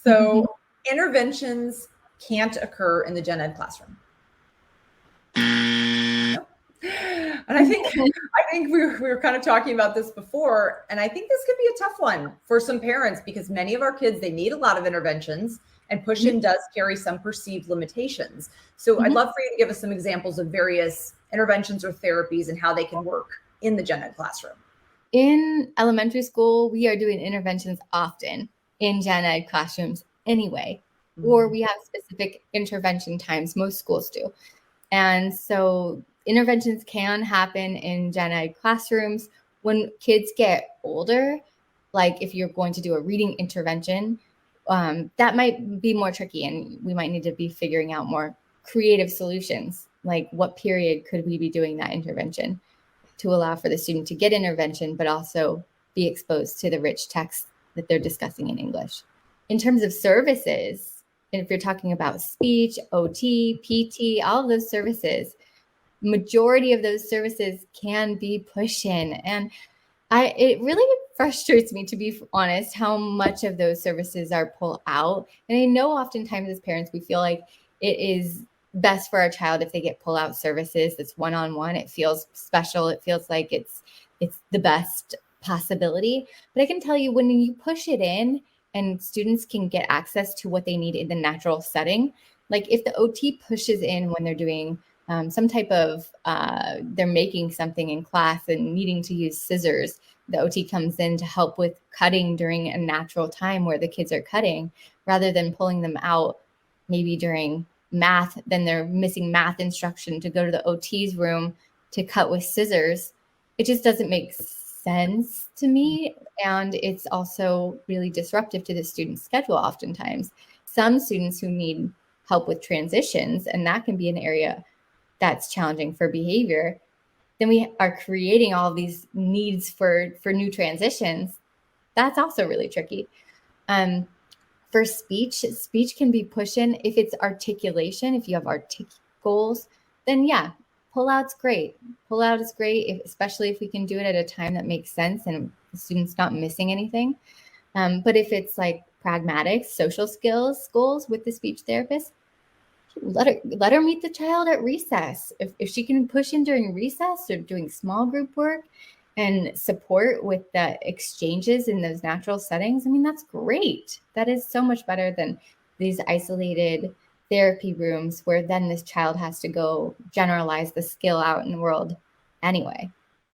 So interventions can't occur in the gen ed classroom. No. And I think we were kind of talking about this before, and I think this could be a tough one for some parents because many of our kids, they need a lot of interventions, and push-in does carry some perceived limitations. So I'd love for you to give us some examples of various interventions or therapies and how they can work in the gen ed classroom. In elementary school, we are doing interventions often in gen ed classrooms anyway, or we have specific intervention times. Most schools do. And so interventions can happen in gen ed classrooms. When kids get older, like if you're going to do a reading intervention, that might be more tricky, and we might need to be figuring out more creative solutions, like what period could we be doing that intervention to allow for the student to get intervention, but also be exposed to the rich text that they're discussing in English. In terms of services, and if you're talking about speech, OT, PT, all of those services, majority of those services can be push-in. And it really frustrates me, to be honest, how much of those services are pulled out. And I know oftentimes as parents, we feel like it is best for our child if they get pull-out services that's one-on-one. It feels special. It feels like it's the best possibility. But I can tell you, when you push it in and students can get access to what they need in the natural setting, like if the OT pushes in when they're doing some type of, they're making something in class and needing to use scissors, the OT comes in to help with cutting during a natural time where the kids are cutting, rather than pulling them out maybe during math, then they're missing math instruction to go to the OT's room to cut with scissors. It just doesn't make sense to me. And it's also really disruptive to the student's schedule oftentimes. Some students who need help with transitions, and that can be an area that's challenging for behavior, then we are creating all of these needs for new transitions. That's also really tricky. For speech can be pushed in if it's articulation. If you have goals, then yeah, pull out's great. Pull out is great, especially if we can do it at a time that makes sense and the student's not missing anything. But if it's like pragmatic social skills goals with the speech therapist, let her meet the child at recess. If she can push in during recess or doing small group work and support with the exchanges in those natural settings, I mean, that's great. That is so much better than these isolated therapy rooms where then this child has to go generalize the skill out in the world anyway.